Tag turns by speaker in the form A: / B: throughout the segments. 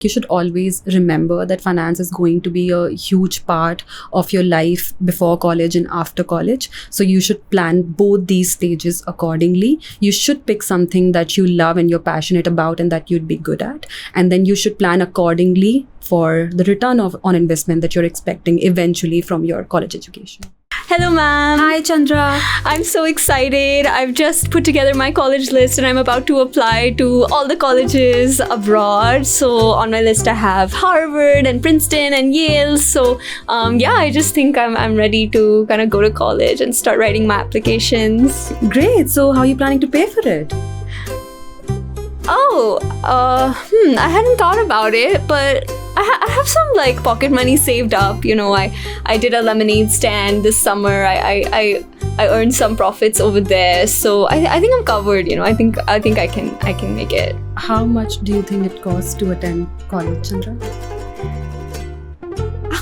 A: You should always remember that finance is going to be a huge part of your life before college and after college. So you should plan both these stages accordingly. You should pick something that you love and you're passionate about and that you'd be good at. And then you should plan accordingly for the return on investment that you're expecting eventually from your college education.
B: Hello, ma'am.
A: Hi, Chandra.
B: I'm so excited. I've just put together my college list and I'm about to apply to all the colleges abroad. So on my list, I have Harvard and Princeton and Yale. So I just think I'm ready to kind of go to college and start writing my applications.
A: Great. So how are you planning to pay for it?
B: I hadn't thought about it, but I have some like pocket money saved up. You know, I did a lemonade stand this summer. I earned some profits over there, so I think I'm covered. You know, I think I can make it.
A: How much do you think it costs to attend college, Chandra?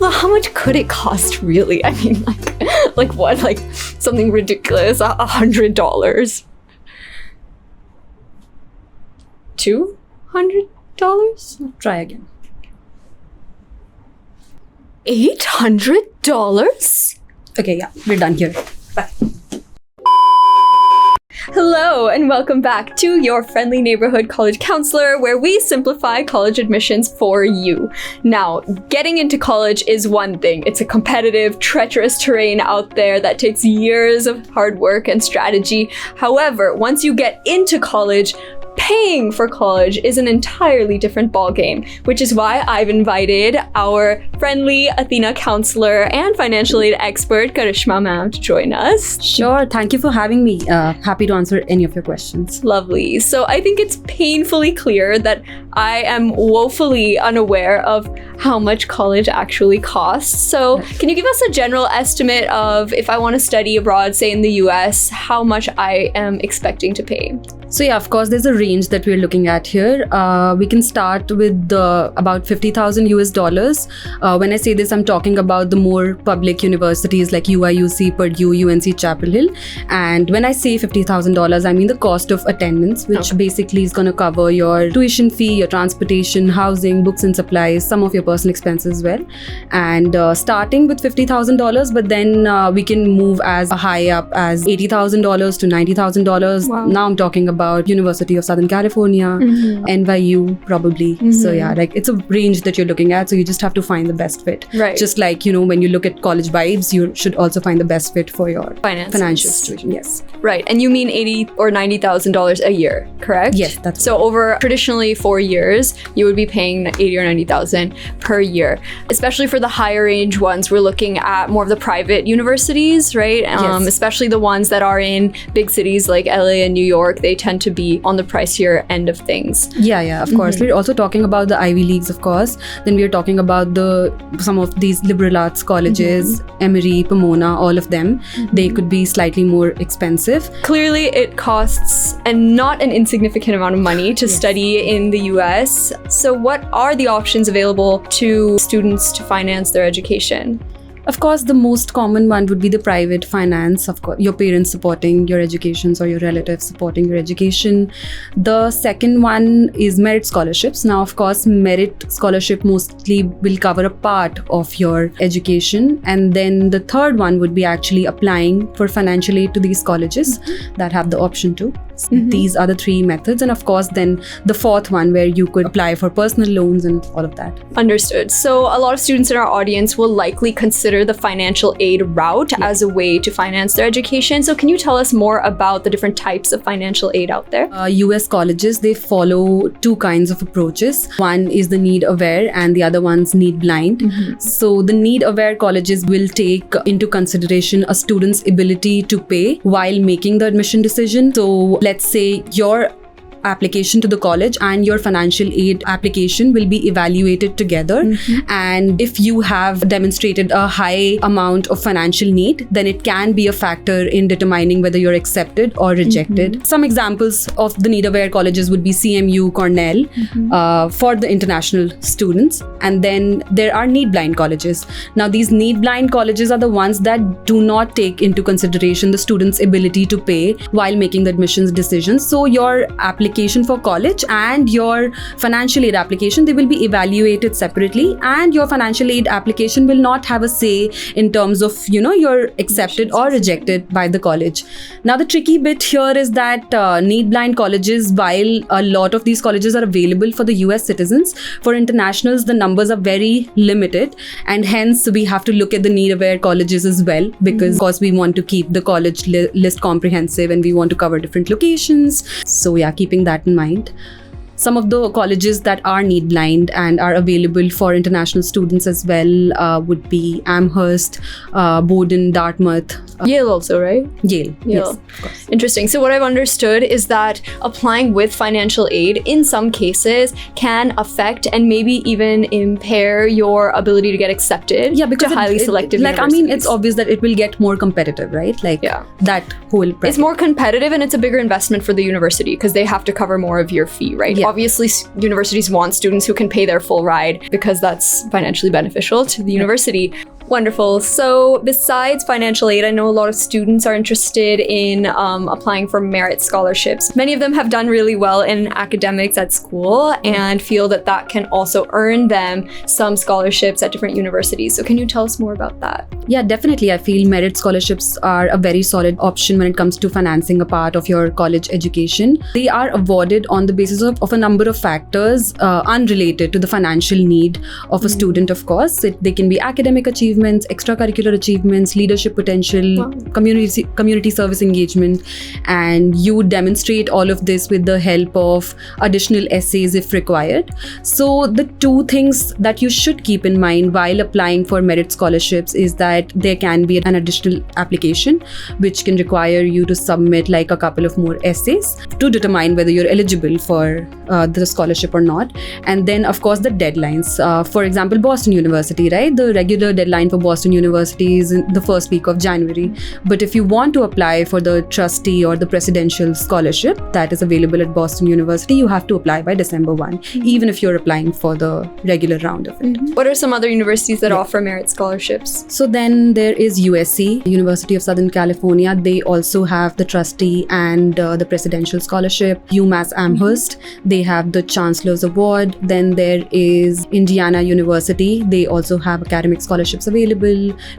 B: Well, how much could it cost, really? I mean, like what? Like something ridiculous, $100. $200?
A: Try again.
B: $800?
A: Okay, yeah, we're done here. Bye.
B: Hello, and welcome back to your friendly neighborhood college counselor, where we simplify college admissions for you. Now, getting into college is one thing. It's a competitive, treacherous terrain out there that takes years of hard work and strategy. However, once you get into college, paying for college is an entirely different ballgame, which is why I've invited our friendly Athena counselor and financial aid expert, Karishma ma'am, to join us.
A: Sure, thank you for having me. Happy to answer any of your questions.
B: Lovely. So I think it's painfully clear that I am woefully unaware of how much college actually costs. So can you give us a general estimate of if I want to study abroad, say in the US, how much I am expecting to pay?
A: So yeah, of course, there's a range that we're looking at here. We can start with about $50,000 US. When I say this, I'm talking about the more public universities like UIUC, Purdue, UNC Chapel Hill. And when I say $50,000, I mean the cost of attendance, which basically is going to cover your tuition fee, your transportation, housing, books and supplies, some of your personal expenses as well. And starting with $50,000, but then we can move as high up as $80,000 to $90,000.
B: Wow.
A: Now I'm talking about University of Southern California, NYU probably. So yeah, like it's a range that you're looking at. So you just have to find the best fit.
B: Right.
A: Just like, when you look at college vibes, you should also find the best fit for your financial situation. Yes.
B: Right. And you mean $80,000 or $90,000 a year, correct?
A: Yes, that's
B: so over traditionally 4 years, you would be paying $80,000 or $90,000 per year. Especially for the higher range ones, we're looking at more of the private universities, right?
A: Yes.
B: Especially the ones that are in big cities like LA and New York, they tend to be on the pricier end of things.
A: Yeah, of course. We're also talking about the Ivy Leagues, of course. Then we're talking about some of these liberal arts colleges, Emory, Pomona, all of them. They could be slightly more expensive.
B: Clearly, it costs and not an insignificant amount of money to study in the US. So what are the options available to students to finance their education?
A: Of course, the most common one would be the private finance, of course, your parents supporting your education or your relatives supporting your education. The second one is merit scholarships. Now, of course, merit scholarship mostly will cover a part of your education. And then the third one would be actually applying for financial aid to these colleges that have the option to. These are the three methods. And of course, then the fourth one where you could apply for personal loans and all of that.
B: Understood. So a lot of students in our audience will likely consider the financial aid route as a way to finance their education. So can you tell us more about the different types of financial aid out there?
A: US colleges, they follow two kinds of approaches. One is the need aware and the other one's need blind. So the need aware colleges will take into consideration a student's ability to pay while making the admission decision. So let's say your application to the college and your financial aid application will be evaluated together. And if you have demonstrated a high amount of financial need, then it can be a factor in determining whether you're accepted or rejected. Some examples of the need-aware colleges would be CMU, Cornell, for the international students. And then there are need-blind colleges. Now, these need-blind colleges are the ones that do not take into consideration the student's ability to pay while making the admissions decisions. So your application application for college and your financial aid application, they will be evaluated separately, and your financial aid application will not have a say in terms of, you're accepted or rejected by the college. Now, the tricky bit here is that need blind colleges, while a lot of these colleges are available for the US citizens, for internationals, the numbers are very limited, and hence we have to look at the need aware colleges as well, because of course we want to keep the college list comprehensive and we want to cover different locations. So yeah, keeping that in mind. Some of the colleges that are need blind and are available for international students as well would be Amherst, Bowdoin, Dartmouth.
B: Yale also, right?
A: Yale. Yes, of course.
B: Interesting. So what I've understood is that applying with financial aid in some cases can affect and maybe even impair your ability to get accepted to highly selective universities.
A: It's obvious that it will get more competitive, right? That whole bracket.
B: It's more competitive and it's a bigger investment for the university because they have to cover more of your fee, right?
A: Yeah.
B: Obviously, universities want students who can pay their full ride because that's financially beneficial to the university. Wonderful. So besides financial aid, I know a lot of students are interested in applying for merit scholarships. Many of them have done really well in academics at school and feel that that can also earn them some scholarships at different universities. So can you tell us more about that?
A: Yeah, definitely. I feel merit scholarships are a very solid option when it comes to financing a part of your college education. They are awarded on the basis of a number of factors unrelated to the financial need of a student, of course. They can be academic achievements, extracurricular achievements, leadership potential, community service engagement, and you demonstrate all of this with the help of additional essays if required. So the two things that you should keep in mind while applying for merit scholarships is that there can be an additional application which can require you to submit like a couple of more essays to determine whether you're eligible for the scholarship or not. And then of course the deadlines. For example, Boston University, right? The regular deadline for Boston University is in the first week of January. But if you want to apply for the trustee or the presidential scholarship that is available at Boston University, you have to apply by December 1, even if you're applying for the regular round of it.
B: What are some other universities that offer merit scholarships?
A: So then there is USC, University of Southern California. They also have the trustee and the presidential scholarship. UMass Amherst, they have the Chancellor's Award. Then there is Indiana University. They also have academic scholarships available.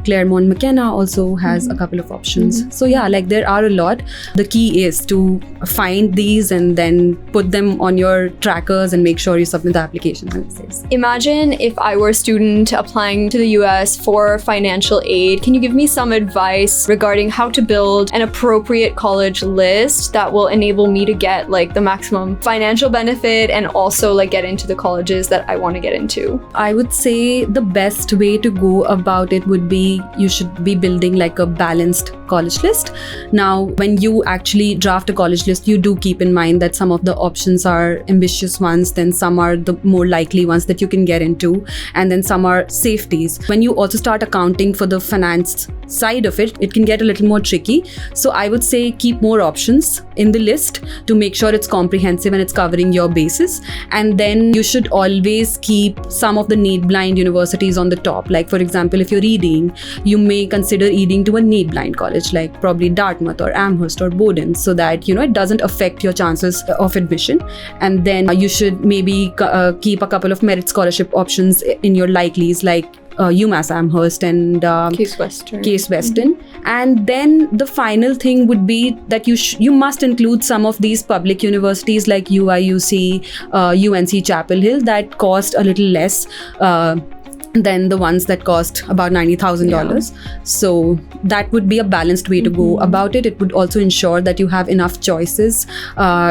A: Claremont McKenna also has a couple of options. So yeah, there are a lot. The key is to find these and then put them on your trackers and make sure you submit the application when it says.
B: Imagine if I were a student applying to the US for financial aid. Can you give me some advice regarding how to build an appropriate college list that will enable me to get the maximum financial benefit and also get into the colleges that I want to get into?
A: I would say the best way to go about it would be you should be building a balanced college list. Now, when you actually draft a college list, you do keep in mind that some of the options are ambitious ones, then some are the more likely ones that you can get into, and then some are safeties. When you also start accounting for the finance side of it, it can get a little more tricky. So I would say keep more options in the list to make sure it's comprehensive and it's covering your bases. And then you should always keep some of the need blind universities on the top. For example, if you're EDing, you may consider EDing to a need blind college, like probably Dartmouth or Amherst or Bowdoin, so that it doesn't affect your chances of admission. And then you should maybe keep a couple of merit scholarship options in your likelies, like UMass Amherst and
B: Case Western.
A: And then the final thing would be that you must include some of these public universities like UIUC, UNC Chapel Hill that cost a little less than the ones that cost about $90,000. So that would be a balanced way to go about it. It would also ensure that you have enough choices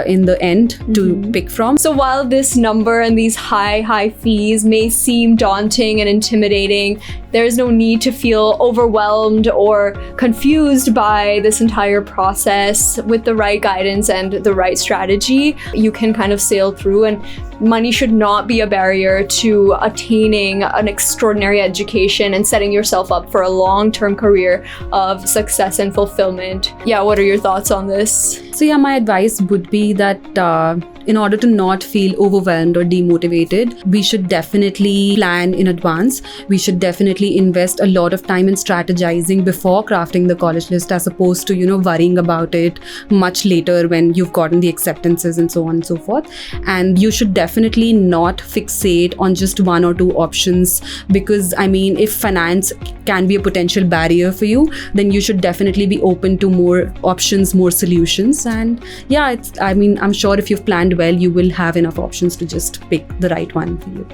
A: in the end to pick from.
B: So while this number and these high fees may seem daunting and intimidating, there is no need to feel overwhelmed or confused by this entire process. With the right guidance and the right strategy, you can kind of sail through and money should not be a barrier to attaining an extraordinary education and setting yourself up for a long-term career of success and fulfillment. Yeah, what are your thoughts on this?
A: So yeah, my advice would be that in order to not feel overwhelmed or demotivated, we should definitely plan in advance. We should definitely invest a lot of time in strategizing before crafting the college list, as opposed to, worrying about it much later when you've gotten the acceptances and so on and so forth. And you should definitely not fixate on just one or two options, because if finance can be a potential barrier for you, then you should definitely be open to more options, more solutions. And yeah, I'm sure if you've planned well, you will have enough options to just pick the right one for you.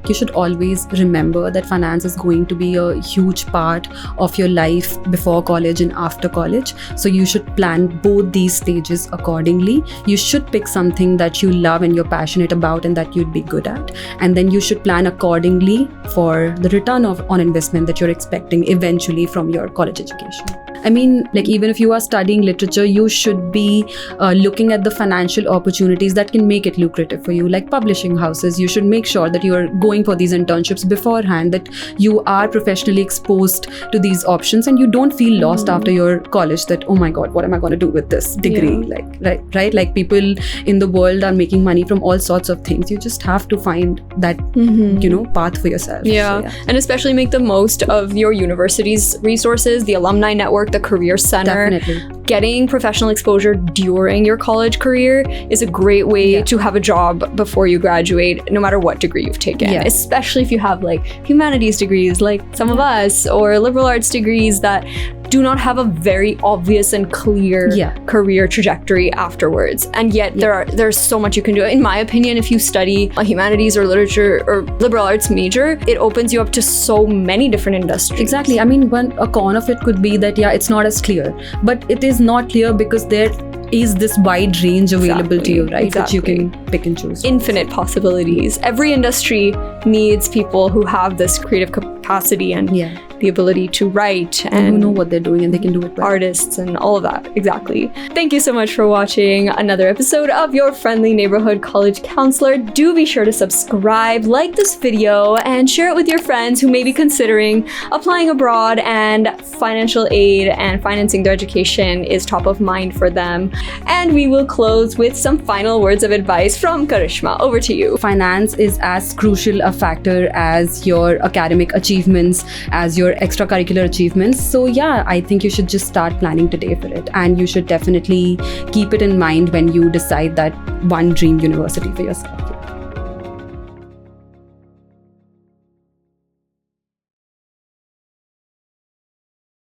A: You should always remember that finance is going to be a huge part of your life before college and after college. So you should plan both these stages accordingly. You should pick something that you love and you're passionate about and that you'd be good at. And then you should plan accordingly for the return on investment that you're expecting eventually from your college education. Even if you are studying literature, you should be looking at the financial opportunities that can make it lucrative for you, like publishing houses. You should make sure that you are going for these internships beforehand, that you are professionally exposed to these options and you don't feel lost after your college, that, oh my God, what am I going to do with this degree?
B: Yeah.
A: Right? Like, people in the world are making money from all sorts of things. You just have to find that, path for yourself.
B: Yeah.
A: So,
B: And especially make the most of your university's resources, the alumni network, the career center.
A: Definitely.
B: Getting professional exposure during your college career is a great way to have a job before you graduate, no matter what degree you've taken.
A: Yeah.
B: Especially if you have humanities degrees like some of us, or liberal arts degrees that do not have a very obvious and clear career trajectory afterwards. And yet there's so much you can do. In my opinion, if you study a humanities or literature or liberal arts major, it opens you up to so many different industries.
A: Exactly. A con of it could be that, it's not as clear. But it is not clear because there is this wide range available to you, right? Which you can pick and choose.
B: Infinite possibilities. Every industry needs people who have this creative capacity and the ability to write
A: and who know what they're doing and they can do it well.
B: Artists and all of that. Exactly. Thank you so much for watching another episode of Your Friendly Neighborhood College Counselor. Do be sure to subscribe, like this video, and share it with your friends who may be considering applying abroad and financial aid and financing their education is top of mind for them. And we will close with some final words of advice from Karishma. Over to you.
A: Finance is as crucial a factor as your academic achievements, as your extracurricular achievements. So I think you should just start planning today for it. And you should definitely keep it in mind when you decide that one dream university for yourself.